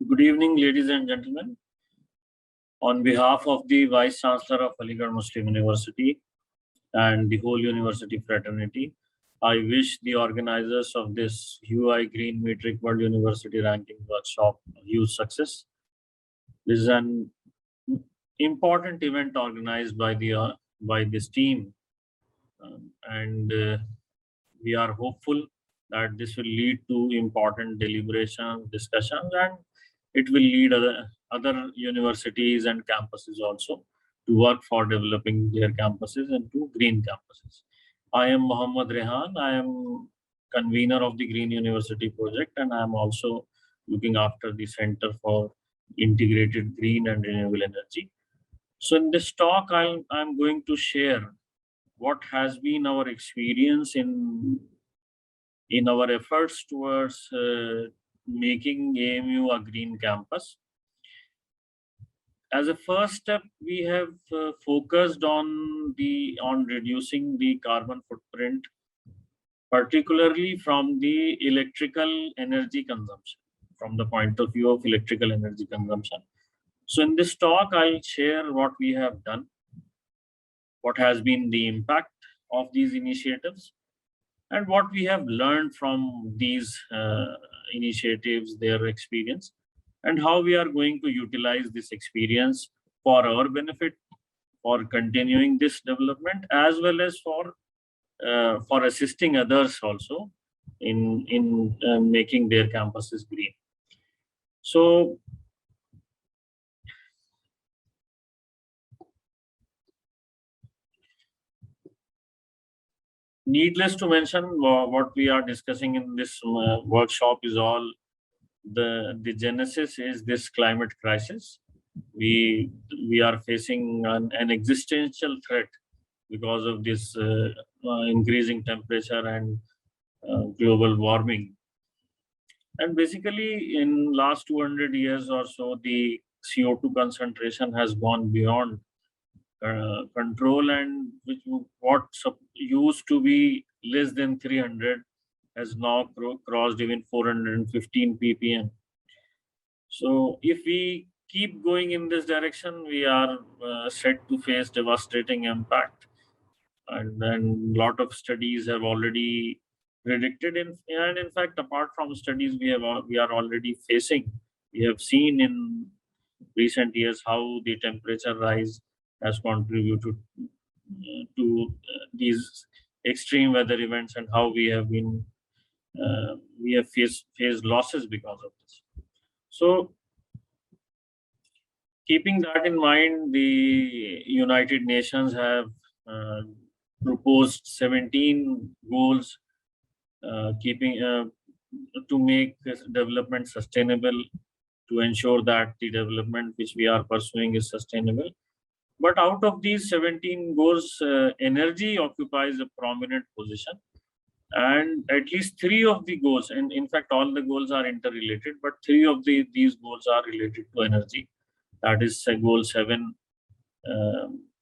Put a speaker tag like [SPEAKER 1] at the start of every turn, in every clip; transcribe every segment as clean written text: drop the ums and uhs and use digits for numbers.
[SPEAKER 1] Good evening, ladies and gentlemen. On behalf of the Vice Chancellor of Aligarh Muslim University and the whole university fraternity, I wish the organizers of this UI Green Metric World University Ranking Workshop huge success. This is an important event organized by this team, and we are hopeful that this will lead to important deliberations, discussions, and it will lead other universities and campuses also to work for developing their campuses into green campuses. I am Mohammad Rihan. I am convener of the Green University project, and I am also looking after the Center for Integrated Green and Renewable Energy. So in this talk, I'm going to share what has been our experience in our efforts towards making AMU a green campus. As a first step, we have focused on reducing the carbon footprint, particularly from the electrical energy consumption, from the point of view of electrical energy consumption. So in this talk, I'll share what we have done, what has been the impact of these initiatives, and what we have learned from these initiatives, their experience, and how we are going to utilize this experience for our benefit, for continuing this development, as well as for assisting others also in making their campuses green. So needless to mention, what we are discussing in this workshop is all the genesis is this climate crisis. We are facing an existential threat because of this increasing temperature and global warming. And basically, in last 200 years or so, the CO2 concentration has gone beyond control, and what used to be less than 300 has now crossed even 415 ppm. So if we keep going in this direction, we are set to face devastating impact, and then a lot of studies have already predicted and in fact, apart from studies, we are already facing. We have seen in recent years how the temperature rise has contributed to these extreme weather events, and how we have faced losses because of this. So keeping that in mind, the United Nations have proposed 17 goals to make this development sustainable, to ensure that the development which we are pursuing is sustainable. But out of these 17 goals, energy occupies a prominent position. And at least 3 of the goals, and in fact, all the goals are interrelated, but 3 of these goals are related to energy. That is goal 7,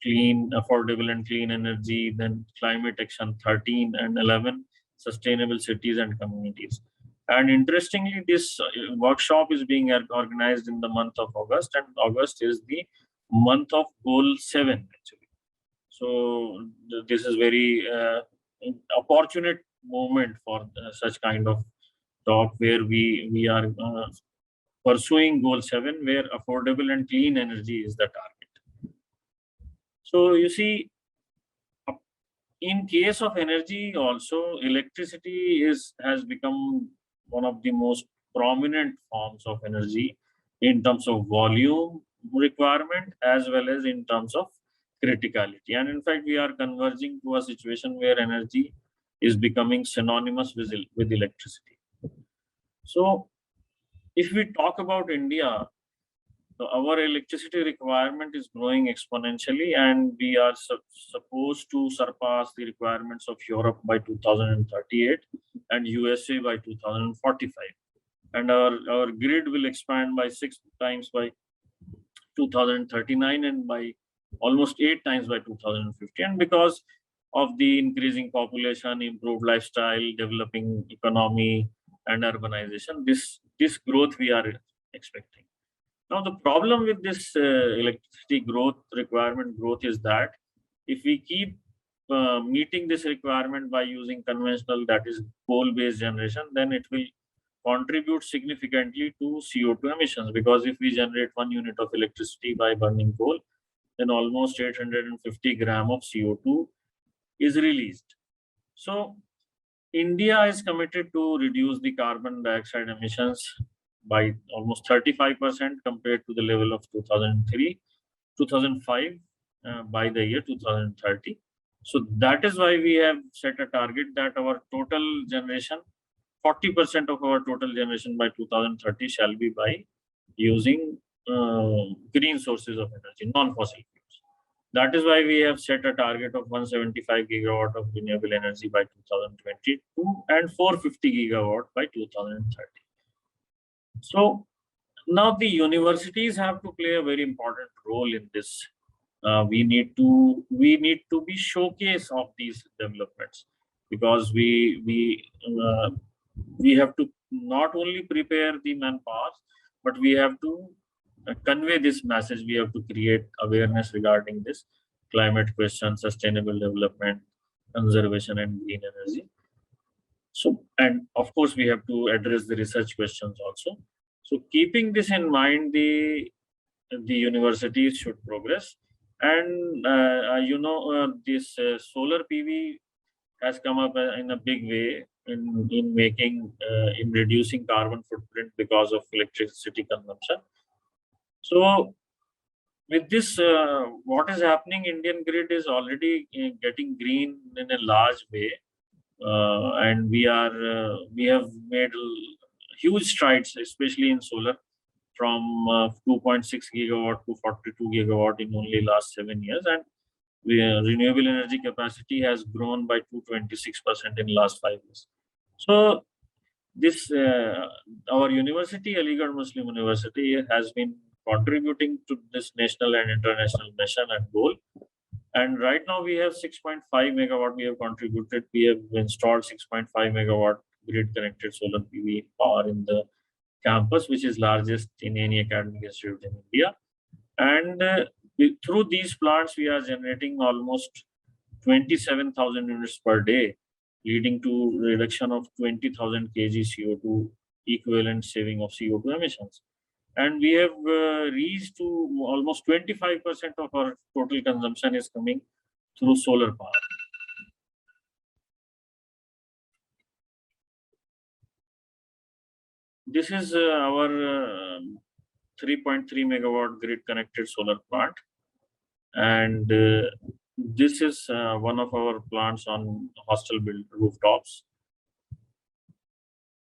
[SPEAKER 1] clean, affordable and clean energy, then climate action 13, and 11, sustainable cities and communities. And interestingly, this workshop is being organized in the month of August, and August is the month of goal 7 actually. So this is very opportune moment for such kind of talk, where we are pursuing goal 7, where affordable and clean energy is the target. So you see, in case of energy also, electricity has become one of the most prominent forms of energy in terms of volume requirement as well as in terms of criticality. And in fact, we are converging to a situation where energy is becoming synonymous with electricity. So if we talk about India, so our electricity requirement is growing exponentially, and we are supposed to surpass the requirements of Europe by 2038 and USA by 2045. And our grid will expand by 6 times by 2039 and by almost 8 times by 2050. And because of the increasing population, improved lifestyle, developing economy, and urbanization. This growth we are expecting. Now, the problem with this electricity growth requirement growth is that if we keep meeting this requirement by using conventional, that is coal-based generation, then it will contribute significantly to CO2 emissions, because if we generate 1 unit of electricity by burning coal, then almost 850 gram of CO2 is released. So India is committed to reduce the carbon dioxide emissions by almost 35% compared to the level of 2005 by the year 2030. So that is why we have set a target that our total generation, 40% of our total generation by 2030 shall be by using green sources of energy, non-fossil fuels. That is why we have set a target of 175 gigawatt of renewable energy by 2022 and 450 gigawatt by 2030. So now the universities have to play a very important role in this. We need to be showcase of these developments, because we have to not only prepare the manpower, but we have to convey this message. We have to create awareness regarding this climate question, sustainable development, conservation, and green energy. So, and of course, we have to address the research questions also. So, keeping this in mind, the universities should progress. And this solar PV has come up in a big way in making in reducing carbon footprint because of electricity consumption. So with this, what is happening? Indian grid is already getting green in a large way, and we have made huge strides, especially in solar, from 2.6 gigawatt to 42 gigawatt in only last 7 years, and renewable energy capacity has grown by 226% in last 5 years. So this our university, Aligarh Muslim University, has been contributing to this national and international mission and goal. And right now we have 6.5 megawatt we have contributed. We have installed 6.5 megawatt grid connected solar PV power in the campus, which is largest in any academic institute in India. And through these plants, we are generating almost 27,000 units per day, leading to reduction of 20,000 kg CO2 equivalent saving of CO2 emissions. And we have reached to almost 25% of our total consumption is coming through solar power. This is our 3.3 megawatt grid connected solar plant, and this is one of our plants on hostel built rooftops.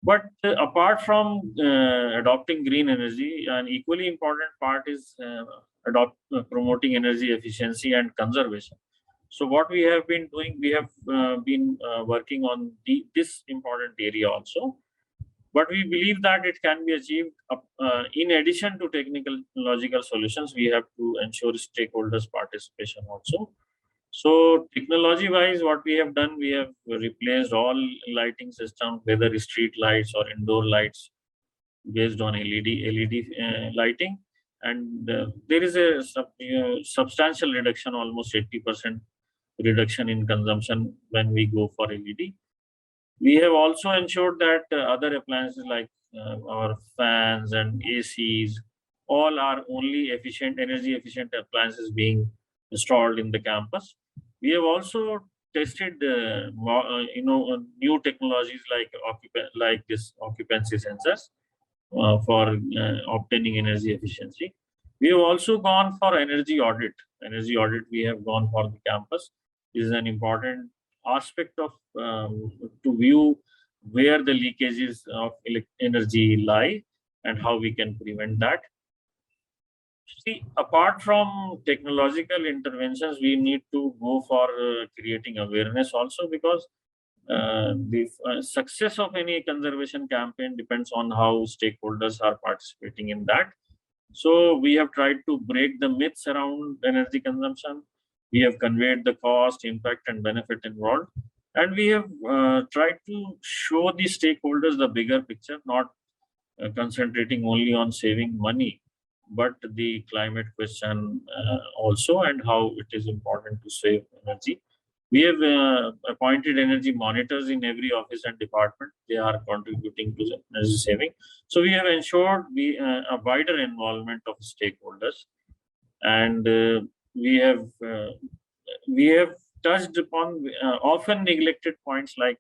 [SPEAKER 1] But apart from adopting green energy, an equally important part is promoting energy efficiency and conservation. So what we have been doing, we have been working on this important area also. But we believe that it can be achieved in addition to technological solutions. We have to ensure stakeholders' participation also. So technology-wise, what we have done, we have replaced all lighting systems, whether street lights or indoor lights, based on LED lighting, and there is a substantial reduction, almost 80% reduction in consumption when we go for LED. We have also ensured that other appliances like our fans and ACs, all are only energy efficient appliances being installed in the campus. We have also tested new technologies like this occupancy sensors for obtaining energy efficiency. We have also gone for energy audit. Energy audit we have gone for the campus. This is an important aspect of to view where the leakages of energy lie and how we can prevent that. See, apart from technological interventions, we need to go for creating awareness also, because the success of any conservation campaign depends on how stakeholders are participating in that. So we have tried to break the myths around energy consumption. We have conveyed the cost, impact, and benefit involved. And we have tried to show the stakeholders the bigger picture, not concentrating only on saving money, but the climate question also, and how it is important to save energy. We have appointed energy monitors in every office and department. They are contributing to the energy saving. So we have ensured a wider involvement of stakeholders, and we have touched upon often neglected points like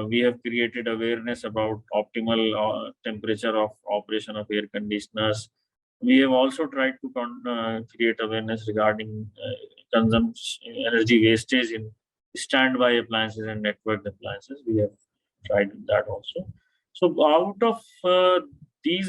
[SPEAKER 1] we have created awareness about optimal temperature of operation of air conditioners. We have also tried to create awareness regarding energy wastage in standby appliances and network appliances. We have tried that also. So out of these